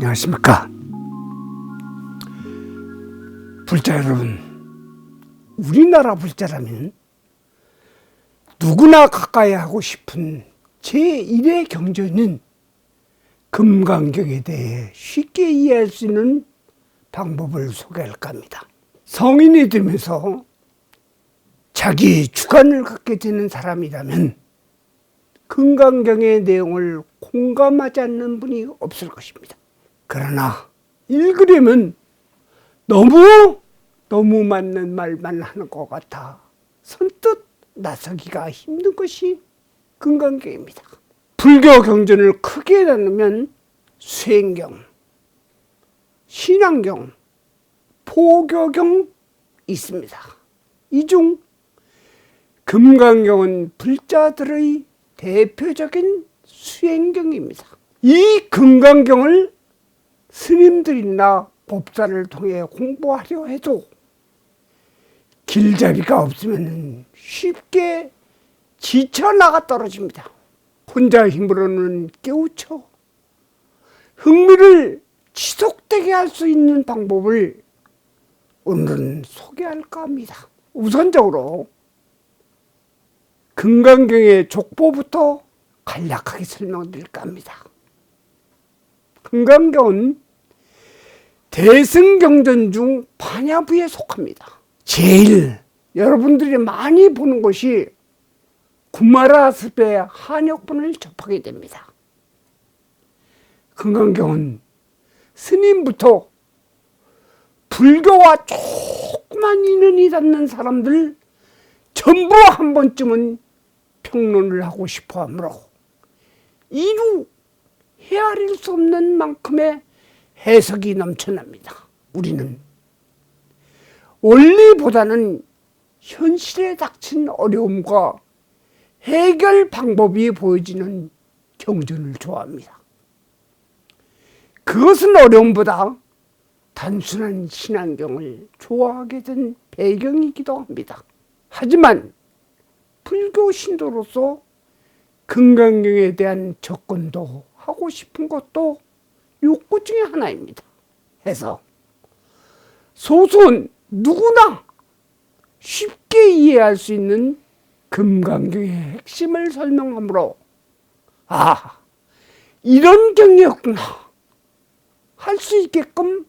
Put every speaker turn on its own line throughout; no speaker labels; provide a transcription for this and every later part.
안녕하십니까. 불자 여러분, 우리나라 불자라면 누구나 가까이 하고 싶은 제1의 경전인 금강경에 대해 쉽게 이해할 수 있는 방법을 소개할까 합니다. 성인이 되면서 자기 주관을 갖게 되는 사람이라면 금강경의 내용을 공감하지 않는 분이 없을 것입니다. 그러나 읽으려면 너무 맞는 말만 하는 것 같아 선뜻 나서기가 힘든 것이 금강경입니다. 불교 경전을 크게 나누면 수행경, 신앙경, 포교경 있습니다. 이 중 금강경은 불자들의 대표적인 수행경입니다. 이 금강경을 스님들이나 법사를 통해 공부하려 해도 길잡이가 없으면 쉽게 지쳐나가 떨어집니다. 혼자 힘으로는 깨우쳐 흥미를 지속되게 할 수 있는 방법을 오늘은 소개할까 합니다. 우선적으로 금강경의 족보부터 간략하게 설명드릴까 합니다. 금강경은 대승경전 중 반야부에 속합니다. 제일 여러분들이 많이 보는 것이 구마라습의 한역본을 접하게 됩니다. 금강경은 스님부터 불교와 조그만 인연이 닿는 사람들 전부 한 번쯤은 평론을 하고 싶어 하므로 이루 헤아릴 수 없는 만큼의 해석이 넘쳐납니다. 우리는 원리보다는 현실에 닥친 어려움과 해결 방법이 보여지는 경전을 좋아합니다. 그것은 어려움보다 단순한 신앙경을 좋아하게 된 배경이기도 합니다. 하지만 불교 신도로서 금강경에 대한 접근도 하고 싶은 것도 욕구 중에 하나입니다. 해서 소수는 누구나 쉽게 이해할 수 있는 금강경의 핵심을 설명하므로 이런 경이었구나 할 수 있게끔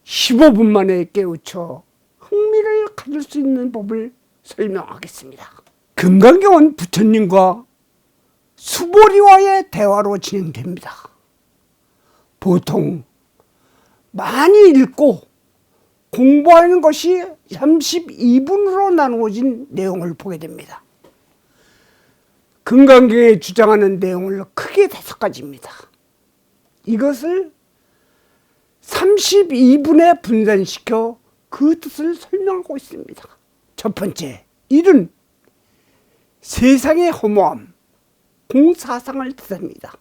15분 만에 깨우쳐 흥미를 가질 수 있는 법을 설명하겠습니다. 금강경은 부처님과 수보리와의 대화로 진행됩니다. 보통 많이 읽고 공부하는 것이 32분으로 나누어진 내용을 보게 됩니다. 금강경에 주장하는 내용을 크게 5가지입니다. 이것을 32분에 분산시켜 그 뜻을 설명하고 있습니다. 첫 번째, 일은 세상의 허무함, 공사상을 뜻합니다.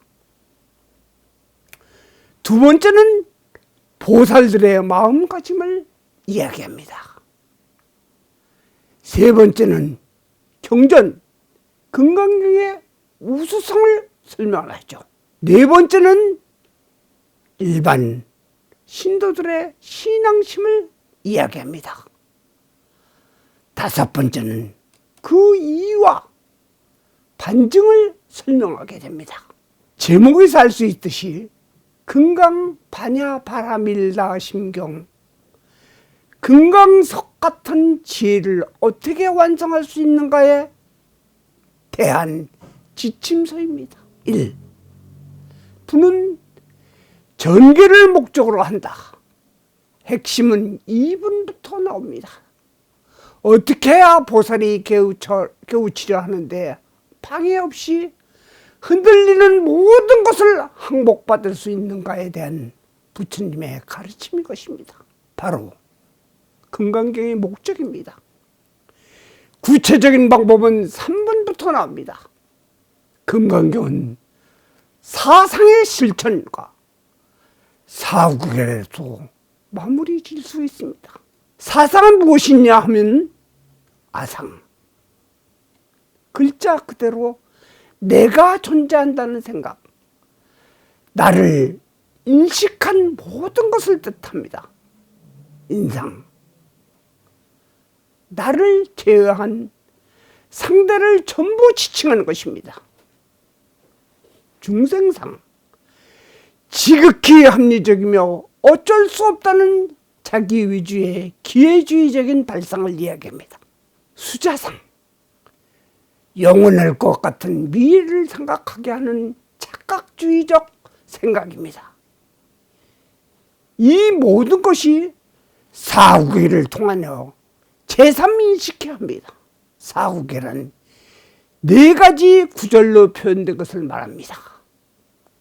두 번째는 보살들의 마음가짐을 이야기합니다. 세 번째는 경전, 금강경의 우수성을 설명하죠. 네 번째는 일반 신도들의 신앙심을 이야기합니다. 다섯 번째는 그 이유와 반증을 설명하게 됩니다. 제목에서 알 수 있듯이 금강 반야 바라밀라 심경, 금강석 같은 지혜를 어떻게 완성할 수 있는가에 대한 지침서입니다. 1. 부는 전개를 목적으로 한다. 핵심은 2분부터 나옵니다. 어떻게 해야 보살이 깨우치려 하는데 방해 없이 흔들리는 모든 것을 항복받을 수 있는가에 대한 부처님의 가르침인 것입니다. 바로 금강경의 목적입니다. 구체적인 방법은 3분부터 나옵니다. 금강경은 사상의 실천과 사구결에도 마무리 질 수 있습니다. 사상은 무엇이냐 하면 아상, 글자 그대로 내가 존재한다는 생각, 나를 인식한 모든 것을 뜻합니다. 인상, 나를 제어한 상대를 전부 지칭하는 것입니다. 중생상, 지극히 합리적이며 어쩔 수 없다는 자기 위주의 기회주의적인 발상을 이야기합니다. 수자상, 영원할 것 같은 미래를 생각하게 하는 착각주의적 생각입니다. 이 모든 것이 사후계를 통하여 제3인식해야 합니다. 사후계란 4가지 구절로 표현된 것을 말합니다.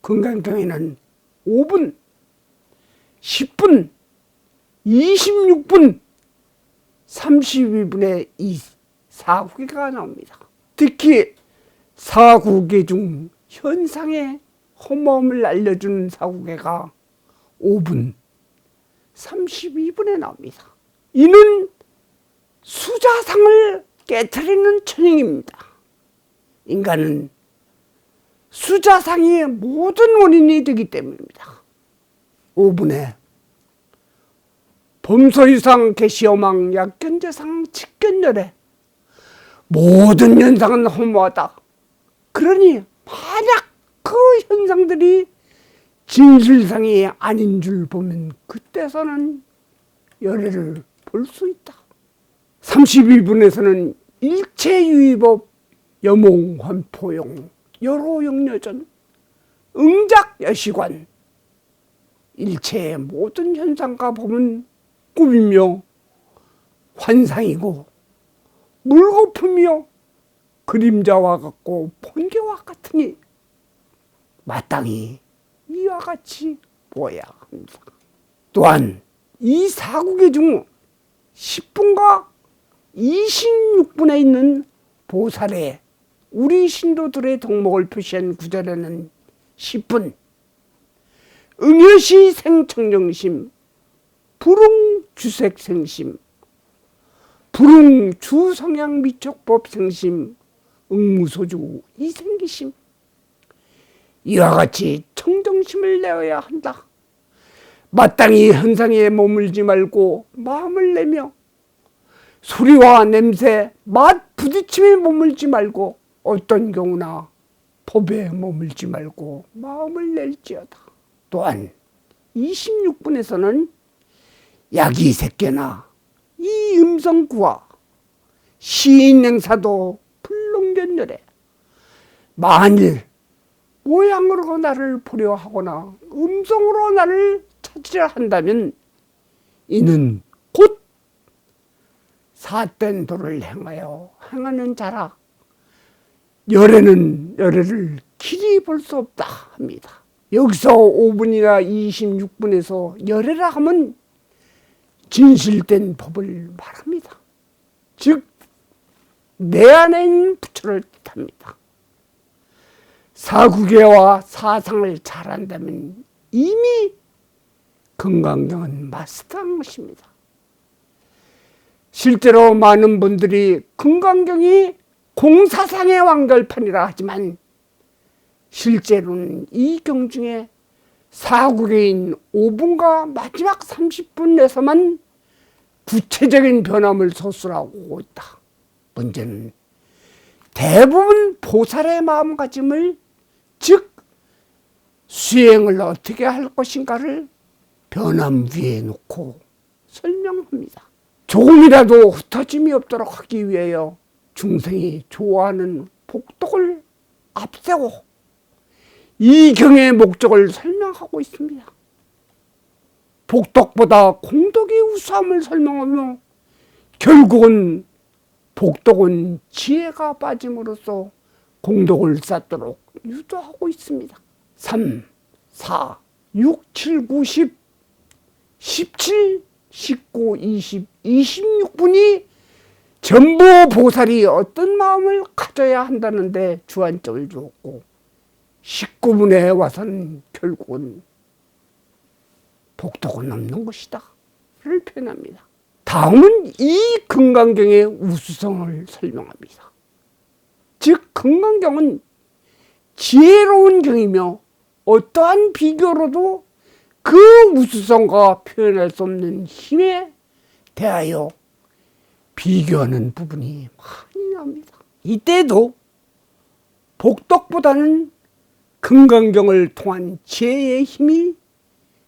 건강경에는 5분, 10분, 26분, 32분의 이 사후계가 나옵니다. 특히 사후계 중 현상의 허무함을 알려주는 사후계가 5분, 32분에 나옵니다. 이는 수자상을 깨트리는 천행입니다. 인간은 수자상이 모든 원인이 되기 때문입니다. 5분에 범소유상, 개시여망, 약견재상, 직견열애 모든 현상은 허무하다. 그러니 만약 그 현상들이 진실상이 아닌 줄 보면 그때서는 열애를 볼 수 있다. 32분에서는 일체유의법, 여몽, 환포용, 여로용여전, 응작, 여시관 일체의 모든 현상과 보면 꿈이며 환상이고 물거품이요 그림자와 같고 번개와 같으니 마땅히 이와 같이 보아야 합니다. 또한 이 사국의 중 10분과 26분에 있는 보살의 우리 신도들의 덕목을 표시한 구절에는 10분 응여시 생청정심, 불응주색생심, 불응주성향미촉법생심, 응무소주 이생기심 이와 같이 청정심을 내어야 한다. 마땅히 현상에 머물지 말고 마음을 내며 소리와 냄새, 맛, 부딪힘에 머물지 말고 어떤 경우나 법에 머물지 말고 마음을 낼지어다. 또한 26분에서는 야기색계나 이 음성구와 시인행사도 불능견열에 만일 모양으로 나를 보려 하거나 음성으로 나를 찾으려 한다면 이는 곧 삿된 도를 행하는 자라 열애는 열애를 길이 볼 수 없다 합니다. 여기서 5분이나 26분에서 열애라 하면 진실된 법을 말합니다. 즉 내 안에 있는 부처를 뜻합니다. 사구계와 사상을 잘한다면 이미 금강경은 마스터한 것입니다. 실제로 많은 분들이 금강경이 공사상의 완결판이라 하지만 실제로는 이 경 중에 사구계인 5분과 마지막 30분에서만 구체적인 변함을 서술하고 있다. 문제는 대부분 보살의 마음가짐을 즉 수행을 어떻게 할 것인가를 변함 위에 놓고 설명합니다. 조금이라도 흩어짐이 없도록 하기 위하여 중생이 좋아하는 복덕을 앞세워 이 경의 목적을 설명하고 있습니다. 복덕보다 공덕의 우수함을 설명하며 결국은 복덕은 지혜가 빠짐으로써 공덕을 쌓도록 유도하고 있습니다. 3, 4, 6, 7, 9, 10, 17, 19, 20, 26분이 전부 보살이 어떤 마음을 가져야 한다는데 주안점을 주었고 19분에 와서는 결국은 복덕은 없는 것이다 를 표현합니다. 다음은 이 금강경의 우수성을 설명합니다. 즉 금강경은 지혜로운 경이며 어떠한 비교로도 그 우수성과 표현할 수 없는 힘에 대하여 비교하는 부분이 많이 나옵니다. 이때도 복덕보다는 금강경을 통한 지혜의 힘이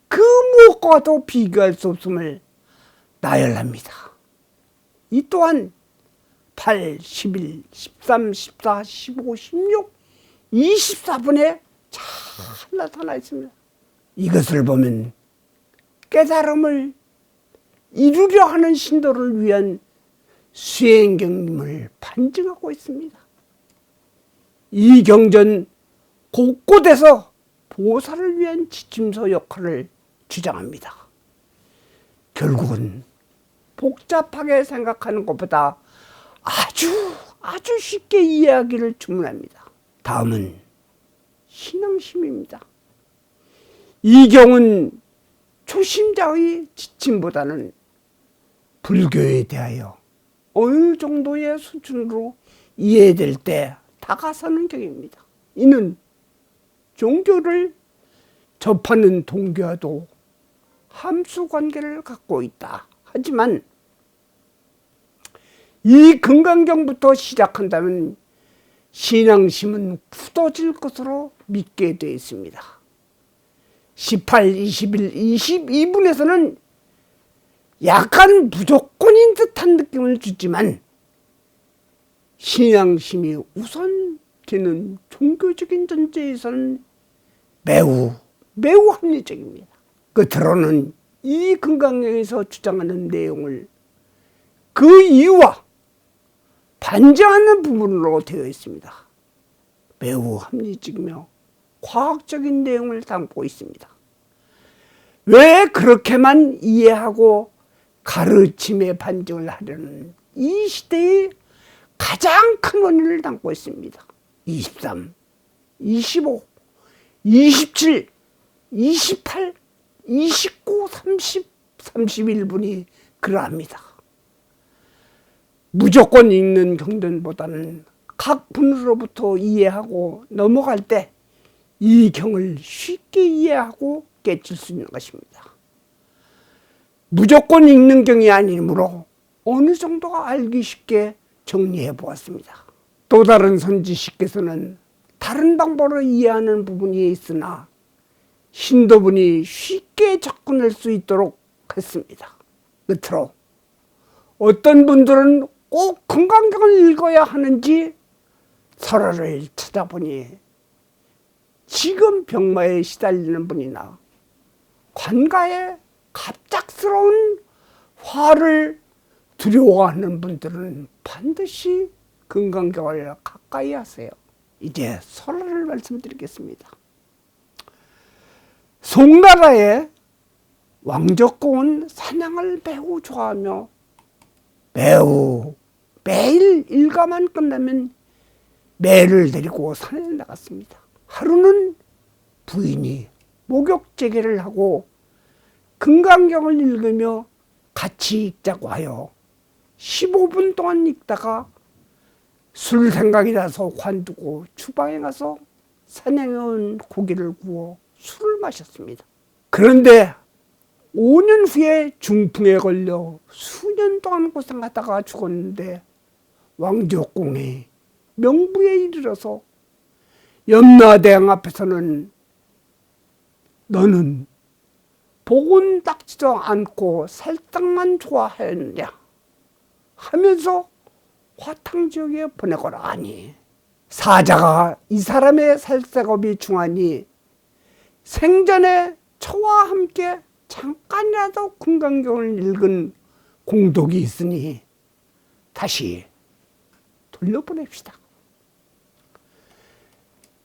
그 무엇과도 비교할 수 없음을 나열합니다. 이 또한 8, 11, 13, 14, 15, 16, 24분에 잘 나타나 있습니다. 이것을 보면 깨달음을 이루려 하는 신도를 위한 수행경림을 반증하고 있습니다. 이 경전 곳곳에서 보살을 위한 지침서 역할을 주장합니다. 결국은 복잡하게 생각하는 것보다 아주 쉽게 이해하기를 주문합니다. 다음은 신앙심입니다. 이 경은 초심자의 지침보다는 불교에 대하여 어느 정도의 수준으로 이해될 때 다가서는 경입니다. 이는 종교를 접하는 동교와도 함수관계를 갖고 있다. 하지만 이 금강경부터 시작한다면 신앙심은 굳어질 것으로 믿게 되어 있습니다. 18, 21, 22분에서는 약간 무조건인 듯한 느낌을 주지만 신앙심이 우선되는 종교적인 전제에서는 매우 합리적입니다. 끝으로는 이 금강경에서 주장하는 내용을 그 이유와 반증하는 부분으로 되어 있습니다. 매우 합리적이며 과학적인 내용을 담고 있습니다. 왜 그렇게만 이해하고 가르침에 반증을 하려는 이 시대의 가장 큰 원인을 담고 있습니다. 23, 25, 27, 28, 29, 30, 31분이 그러합니다. 무조건 읽는 경전보다는 각 분으로부터 이해하고 넘어갈 때 이 경을 쉽게 이해하고 깨칠 수 있는 것입니다. 무조건 읽는 경이 아니므로 어느 정도가 알기 쉽게 정리해 보았습니다. 또 다른 선지식께서는 다른 방법으로 이해하는 부분이 있으나 신도분이 쉽게 접근할 수 있도록 했습니다. 끝으로 어떤 분들은 꼭 금강경을 읽어야 하는지 설화를 찾아보니 지금 병마에 시달리는 분이나 관가에 갑작스러운 화를 두려워하는 분들은 반드시 금강경을 가까이 하세요. 이제 설화를 말씀드리겠습니다. 송나라의 왕적공은 사냥을 매우 좋아하며 매일 일과만 끝나면 매를 데리고 산에 나갔습니다. 하루는 부인이 목욕제계를 하고 금강경을 읽으며 같이 읽자고 하여 15분 동안 읽다가 술 생각이 나서 관두고 주방에 가서 사냥해온 고기를 구워 술을 마셨습니다. 그런데 5년 후에 중풍에 걸려 수년 동안 고생하다가 죽었는데 왕족공이 명부에 이르러서 염라대왕 앞에서는 너는 복은 닦지도 않고 살짝만 좋아하였느냐 하면서 화탕지옥에 보내거라 하니 사자가 이 사람의 살색업이 중하니 생전에 저와 함께 잠깐이라도 금강경을 읽은 공덕이 있으니 다시 돌려보냅시다.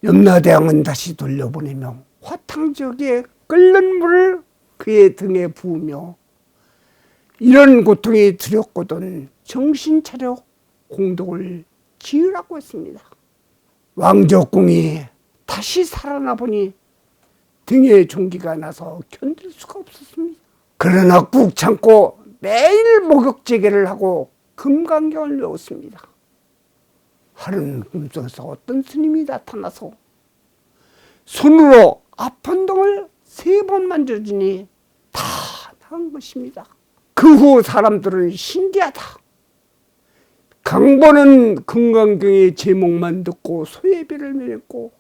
염라대왕은 다시 돌려보내며 화탕지옥에 끓는 물을 그의 등에 부으며 이런 고통이 두렵거든 정신 차려 공덕을 지으라고 했습니다. 왕적공이 다시 살아나 보니 등에 종기가 나서 견딜 수가 없었습니다. 그러나 꾹 참고 매일 목욕제계를 하고 금강경을 외웠습니다. 하루는 꿈속에서 어떤 스님이 나타나서 손으로 아픈 등을 3번 만져주니 다 나은 것입니다. 그 후 사람들은 신기하다. 강보는 금강경의 제목만 듣고 소예비를 면했고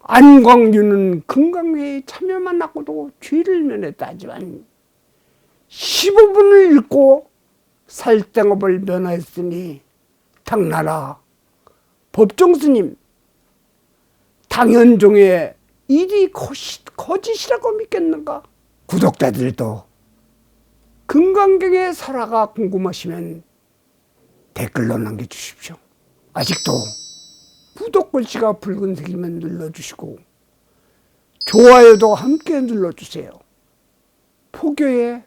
안광규는 금강회에 참여만 하고도 죄를 면했다 하지만 15분을 읽고 살땡업을 면하였으니 당나라 법종스님 당현종의 일이 거짓이라고 믿겠는가? 구독자들도 금강경의 설화가 궁금하시면 댓글로 남겨주십시오. 아직도 구독 글씨가 붉은색이면 눌러주시고 좋아요도 함께 눌러주세요. 포교에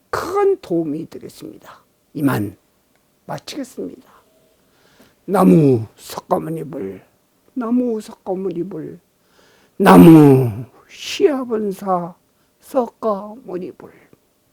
큰 도움이 되겠습니다. 이만 마치겠습니다. 나무 석가모니불, 나무 석가모니불, 나무 시아본사 석가모니불.